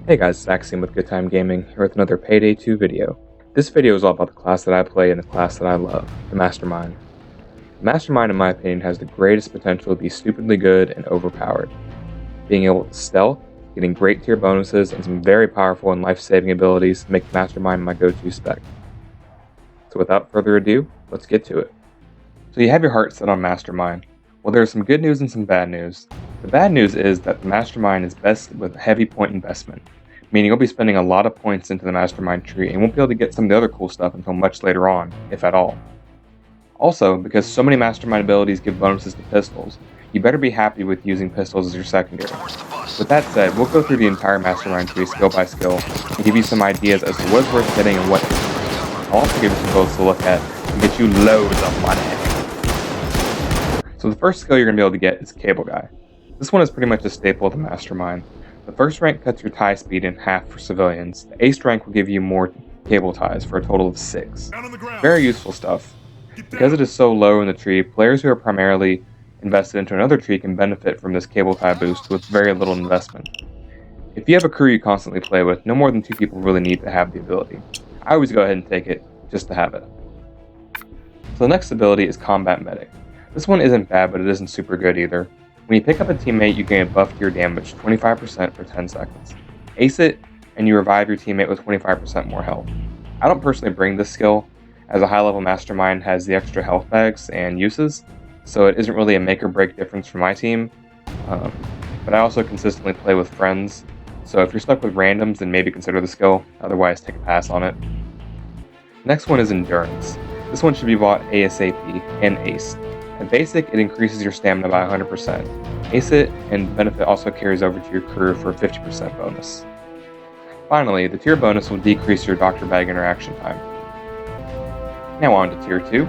Hey guys, it's Axiom with Good Time Gaming, here with another Payday 2 video. This video is all about the class that I play and the class that I love, the Mastermind. The Mastermind, in my opinion, has the greatest potential to be stupidly good and overpowered. Being able to stealth, getting great tier bonuses, and some very powerful and life-saving abilities make the Mastermind my go-to spec. So without further ado, let's get to it. So you have your heart set on Mastermind. Well, there's some good news and some bad news. The bad news is that the Mastermind is best with heavy point investment, meaning you'll be spending a lot of points into the Mastermind tree and won't be able to get some of the other cool stuff until much later on, if at all. Also, because so many Mastermind abilities give bonuses to pistols, you better be happy with using pistols as your secondary. With that said, we'll go through the entire Mastermind tree skill by skill and give you some ideas as to what's worth getting and what isn't. I'll also give you some builds to look at and get you loads of money. So the first skill you're going to be able to get is Cable Guy. This one is pretty much a staple of the Mastermind. The first rank cuts your tie speed in half for civilians. The ace rank will give you more cable ties for a total of 6. Very useful stuff. Because it is so low in the tree, players who are primarily invested into another tree can benefit from this cable tie boost with very little investment. If you have a crew you constantly play with, no more than 2 people really need to have the ability. I always go ahead and take it just to have it. So the next ability is Combat Medic. This one isn't bad, but it isn't super good either. When you pick up a teammate, you gain a buff to your damage 25% for 10 seconds. Ace it, and you revive your teammate with 25% more health. I don't personally bring this skill, as a high-level Mastermind has the extra health bags and uses, so it isn't really a make-or-break difference for my team. But I also consistently play with friends, so if you're stuck with randoms, then maybe consider the skill, otherwise take a pass on it. Next one is Endurance. This one should be bought ASAP and aced. At basic, it increases your stamina by 100%. Ace it, and the benefit also carries over to your crew for a 50% bonus. Finally, the tier bonus will decrease your Dr. Bag interaction time. Now on to tier 2,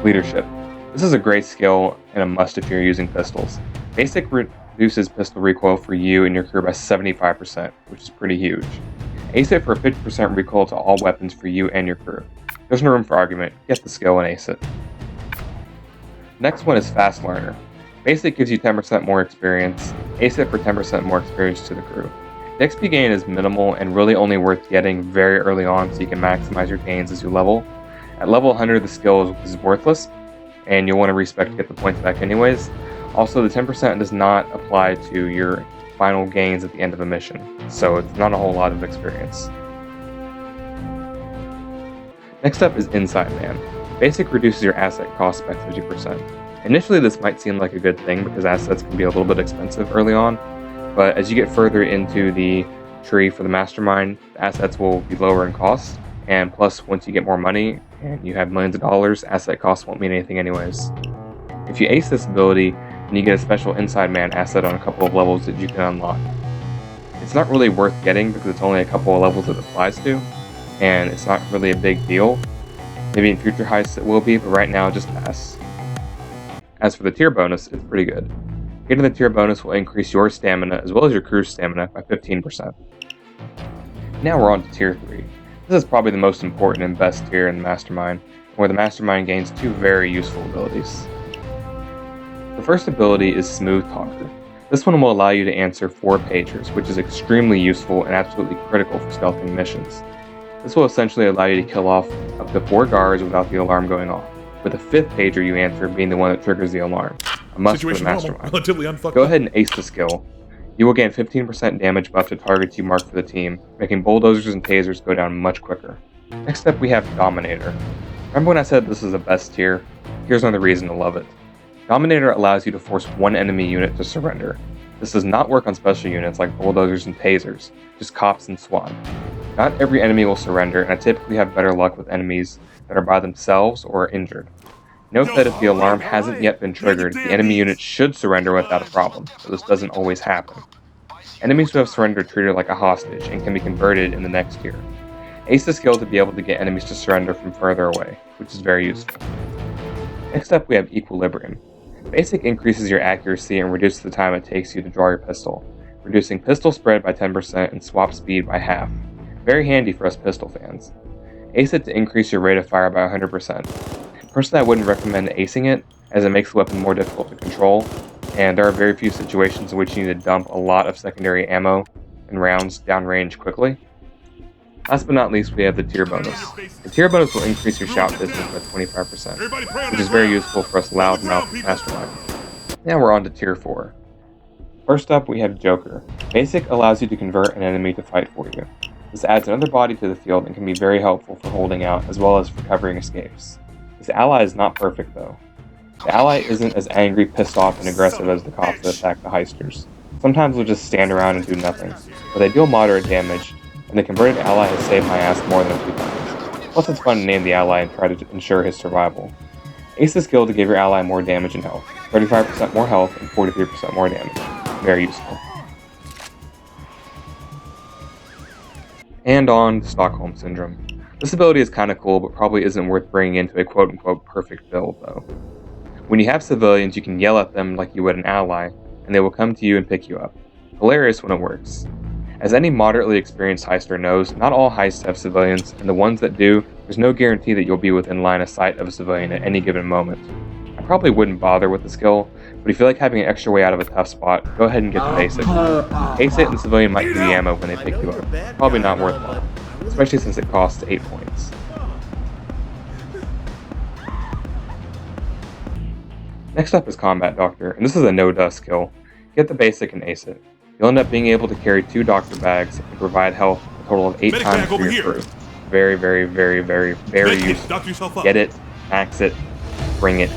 Leadership. This is a great skill and a must if you're using pistols. Basic reduces pistol recoil for you and your crew by 75%, which is pretty huge. Ace it for a 50% recoil to all weapons for you and your crew. There's no room for argument, get the skill and ace it. Next one is Fast Learner. Basic gives you 10% more experience, ace it for 10% more experience to the crew. The XP gain is minimal and really only worth getting very early on so you can maximize your gains as you level. At level 100 the skill is worthless, and you'll want to respec to get the points back anyways. Also, the 10% does not apply to your final gains at the end of a mission, so it's not a whole lot of experience. Next up is Inside Man. Basic reduces your asset cost by 50%. Initially this might seem like a good thing because assets can be a little bit expensive early on, but as you get further into the tree for the Mastermind, the assets will be lower in cost, and plus once you get more money and you have millions of dollars, asset costs won't mean anything anyways. If you ace this ability, then you get a special Inside Man asset on a couple of levels that you can unlock. It's not really worth getting because it's only a couple of levels it applies to, and it's not really a big deal. Maybe in future heists it will be, but right now just pass. As for the tier bonus, it's pretty good. Getting the tier bonus will increase your stamina as well as your crew's stamina by 15%. Now we're on to tier 3. This is probably the most important and best tier in the Mastermind, where the Mastermind gains 2 very useful abilities. The first ability is Smooth Talker. This one will allow you to answer 4 pagers, which is extremely useful and absolutely critical for stealthing missions. This will essentially allow you to kill off up to 4 guards without the alarm going off, with the 5th pager you answer being the one that triggers the alarm. A must for the Mastermind. Go ahead and ace the skill. You will gain 15% damage buff to targets you mark for the team, making bulldozers and tasers go down much quicker. Next up we have Dominator. Remember when I said this is the best tier? Here's another reason to love it. Dominator allows you to force one enemy unit to surrender. This does not work on special units like bulldozers and tasers, just cops and SWAT. Not every enemy will surrender, and I typically have better luck with enemies that are by themselves or injured. Note that if the alarm hasn't yet been triggered, the enemy unit should surrender without a problem, but this doesn't always happen. Enemies who have surrendered are treated like a hostage and can be converted in the next tier. Ace the skill to be able to get enemies to surrender from further away, which is very useful. Next up we have Equilibrium. Basic increases your accuracy and reduces the time it takes you to draw your pistol, reducing pistol spread by 10% and swap speed by half. Very handy for us pistol fans. Ace it to increase your rate of fire by 100%. Personally, I wouldn't recommend acing it, as it makes the weapon more difficult to control, and there are very few situations in which you need to dump a lot of secondary ammo and rounds downrange quickly. Last but not least, we have the tier bonus. The tier bonus will increase your shout distance by 25%, which is very useful for us loudmouth masterminds. Now we're on to tier 4. First up, we have Joker. Basic allows you to convert an enemy to fight for you. This adds another body to the field and can be very helpful for holding out as well as for covering escapes. This ally is not perfect though. The ally isn't as angry, pissed off, and aggressive as the cops that attack the heisters. Sometimes they'll just stand around and do nothing, but they deal moderate damage, and the converted ally has saved my ass more than a few times. Plus it's fun to name the ally and try to ensure his survival. Ace the skill to give your ally more damage and health. 35% more health and 43% more damage. Very useful. And on Stockholm Syndrome. This ability is kinda cool, but probably isn't worth bringing into a quote-unquote perfect build though. When you have civilians, you can yell at them like you would an ally, and they will come to you and pick you up. Hilarious when it works. As any moderately experienced heister knows, not all heists have civilians, and the ones that do, there's no guarantee that you'll be within line of sight of a civilian at any given moment. I probably wouldn't bother with the skill, but if you feel like having an extra way out of a tough spot, go ahead and get the basic. Ace it and the civilian might give you ammo when they pick you up. Probably not worthwhile, especially since it costs 8 points. Next up is Combat Doctor, and this is a no-dust skill. Get the basic and ace it. You'll end up being able to carry 2 doctor bags and provide health a total of 8 times for your crew. Very, very, very, very, very useful. Get it, max it, bring it.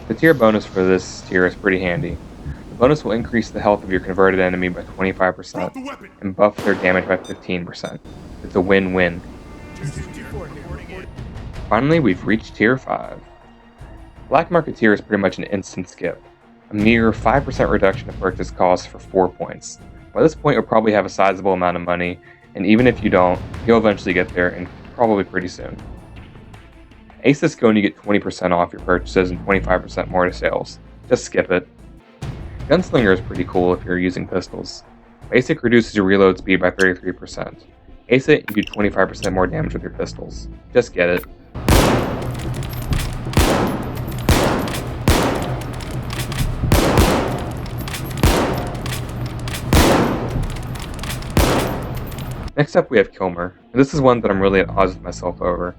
The tier bonus for this tier is pretty handy. The bonus will increase the health of your converted enemy by 25% and buff their damage by 15%. It's a win-win. Finally, we've reached tier 5. Black Marketeer is pretty much an instant skip. A mere 5% reduction of purchase cost for 4 points. By this point, you'll probably have a sizable amount of money, and even if you don't, you'll eventually get there, and probably pretty soon. Ace this skill and you get 20% off your purchases and 25% more to sales. Just skip it. Gunslinger is pretty cool if you're using pistols. Basic reduces your reload speed by 33%. Ace it, you do 25% more damage with your pistols. Just get it. Next up we have Kilmer, and this is one that I'm really at odds with myself over.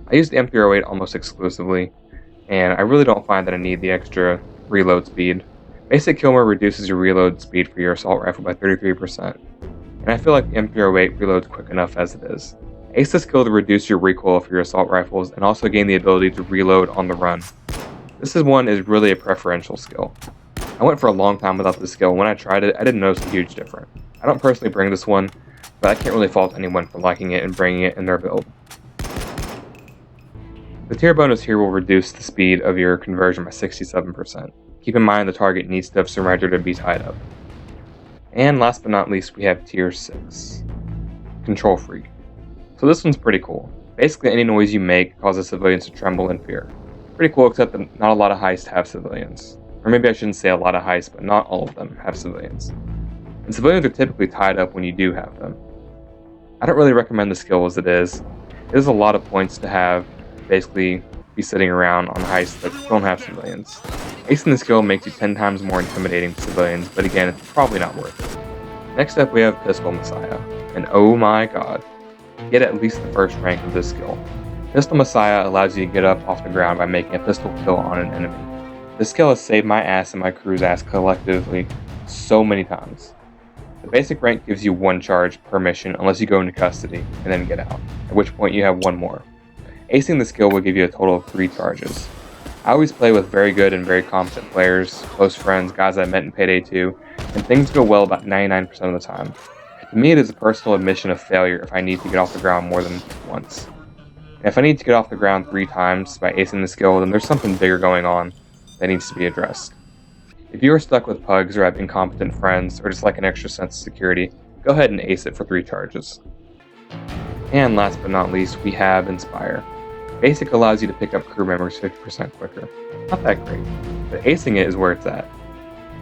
I use the M308 almost exclusively, and I really don't find that I need the extra reload speed. Basic Kilmer reduces your reload speed for your assault rifle by 33%, and I feel like the M308 reloads quick enough as it is. Ace the skill to reduce your recoil for your assault rifles and also gain the ability to reload on the run. This one is really a preferential skill. I went for a long time without this skill, and when I tried it, I didn't notice a huge difference. I don't personally bring this one, but I can't really fault anyone for liking it and bringing it in their build. The tier bonus here will reduce the speed of your conversion by 67%. Keep in mind the target needs to have surrendered to be tied up. And last but not least, we have tier 6. Control Freak. So this one's pretty cool. Basically any noise you make causes civilians to tremble in fear. Pretty cool, except that not a lot of heists have civilians. Or maybe I shouldn't say a lot of heists, but not all of them have civilians. And civilians are typically tied up when you do have them. I don't really recommend the skill as it is. There's a lot of points to have, basically be sitting around on heists that don't have civilians. Acing the skill makes you 10 times more intimidating to civilians, but again, it's probably not worth it. Next up we have Pistol Messiah, and oh my god, get at least the first rank of this skill. Pistol Messiah allows you to get up off the ground by making a pistol kill on an enemy. This skill has saved my ass and my crew's ass collectively so many times. The basic rank gives you 1 charge per mission unless you go into custody and then get out, at which point you have 1 more. Acing the skill will give you a total of 3 charges. I always play with very good and very competent players, close friends, guys I met in Payday 2, and things go well about 99% of the time. To me it is a personal admission of failure if I need to get off the ground more than once. And if I need to get off the ground 3 times by acing the skill, then there's something bigger going on that needs to be addressed. If you are stuck with pugs or have incompetent friends or just like an extra sense of security, go ahead and ace it for 3 charges. And last but not least, we have Inspire. Basic allows you to pick up crew members 50% quicker. Not that great, but acing it is where it's at.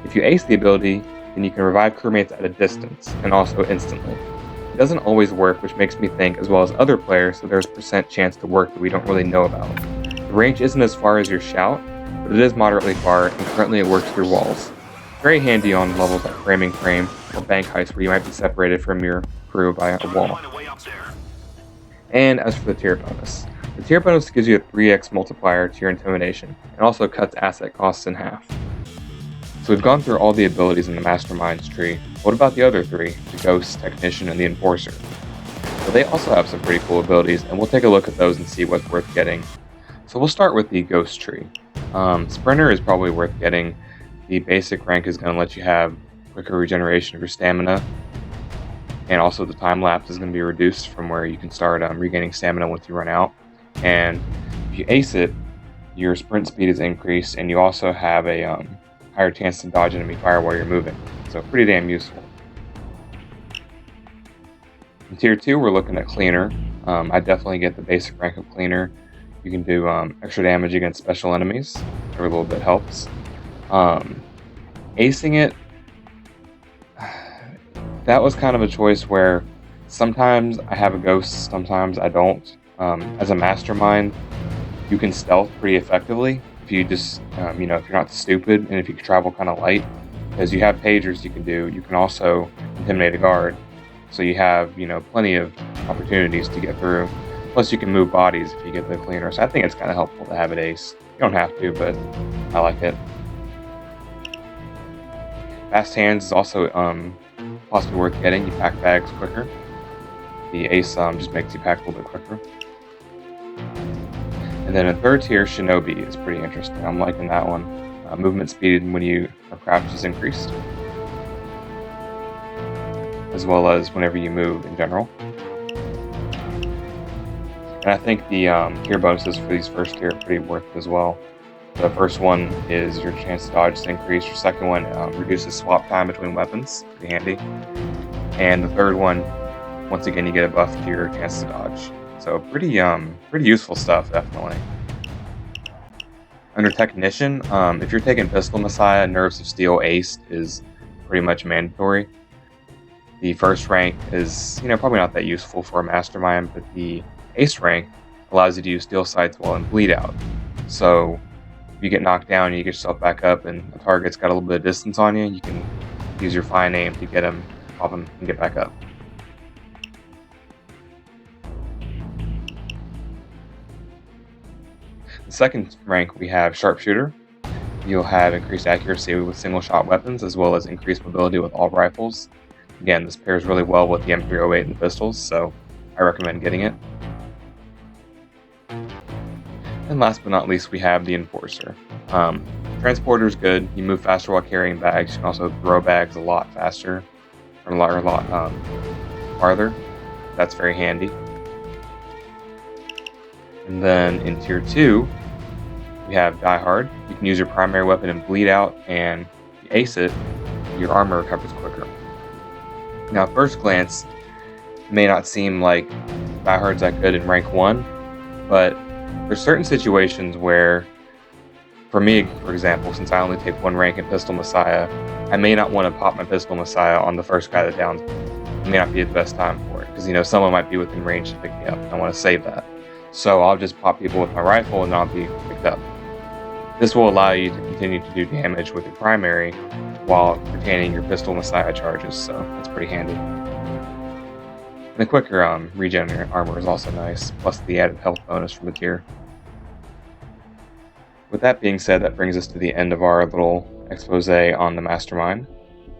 If you ace the ability, then you can revive crewmates at a distance, and also instantly. It doesn't always work, which makes me think, as well as other players, that there's % chance to work that we don't really know about. The range isn't as far as your shout, but it is moderately far, and currently it works through walls. Very handy on levels like framing frame or bank heists where you might be separated from your crew by a wall. And as for the tier bonus gives you a 3x multiplier to your intimidation and also cuts asset costs in half. So we've gone through all the abilities in the Mastermind's tree. What about the other three, the Ghost, Technician, and the Enforcer? Well, they also have some pretty cool abilities, and we'll take a look at those and see what's worth getting. So we'll start with the Ghost tree. Sprinter is probably worth getting. The basic rank is going to let you have quicker regeneration of your stamina, and also the time lapse is going to be reduced from where you can start regaining stamina once you run out. And if you ace it, your sprint speed is increased, and you also have a higher chance to dodge enemy fire while you're moving. So pretty damn useful. In tier 2, we're looking at Cleaner. I definitely get the basic rank of Cleaner. You can do extra damage against special enemies. Every little bit helps. Acing it, that was kind of a choice where sometimes I have a ghost, sometimes I don't. As a Mastermind, you can stealth pretty effectively if you just, if you're not stupid and if you can travel kind of light, because you have pagers you can do. You can also intimidate a guard, so you have, plenty of opportunities to get through. Plus, you can move bodies if you get the Cleaner. So I think it's kind of helpful to have it ace. You don't have to, but I like it. Fast Hands is also possibly worth getting. You pack bags quicker. The ace just makes you pack a little bit quicker. And then in third tier, Shinobi is pretty interesting. I'm liking that one. Movement speed when you are crouched is increased, as well as whenever you move in general. And I think the tier bonuses for these first tier are pretty worth it as well. The first one is your chance to dodge is increased. Your second one reduces swap time between weapons, pretty handy. And the third one, once again, you get a buff to your chance to dodge. So pretty useful stuff, definitely. Under Technician, if you're taking Pistol Messiah, Nerves of Steel Ace is pretty much mandatory. The first rank is, probably not that useful for a Mastermind, but the Ace rank allows you to use Steel Sights while in Bleed Out. So if you get knocked down, you get yourself back up, and the target's got a little bit of distance on you, you can use your fine aim to get him, pop him, and get back up. The second rank, we have Sharpshooter. You'll have increased accuracy with single-shot weapons, as well as increased mobility with all rifles. Again, this pairs really well with the M308 and pistols, so I recommend getting it. And last but not least, we have the Enforcer. Transporter is good. You move faster while carrying bags. You can also throw bags a lot faster, or a lot farther. That's very handy. And then in tier 2, we have Die Hard. You can use your primary weapon and Bleed Out, and if you ace it, your armor recovers quicker. Now, at first glance, it may not seem like Die Hard's that good in rank 1, but there's certain situations where, for me, for example, since I only take one rank in Pistol Messiah, I may not want to pop my Pistol Messiah on the first guy that downs me. It may not be the best time for it, because someone might be within range to pick me up, and I want to save that. So I'll just pop people with my rifle and I'll be picked up. This will allow you to continue to do damage with your primary while retaining your Pistol Messiah charges, so that's pretty handy. And the quicker regen armor is also nice, plus the added health bonus from the tier. With that being said, that brings us to the end of our little expose on the Mastermind.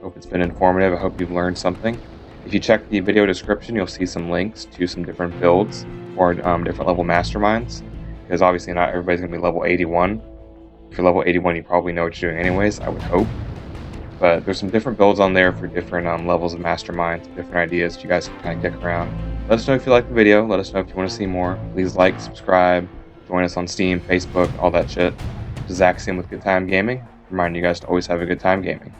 Hope it's been informative. I hope you've learned something. If you check the video description, you'll see some links to some different builds for different level Masterminds, because obviously not everybody's going to be level 81. If you're level 81, you probably know what you're doing anyways, I would hope. But there's some different builds on there for different levels of Masterminds, different ideas that you guys can kind of kick around. Let us know if you like the video. Let us know if you want to see more. Please like, subscribe, join us on Steam, Facebook, all that shit. This is Axiom with Good Time Gaming. Reminding you guys to always have a good time gaming.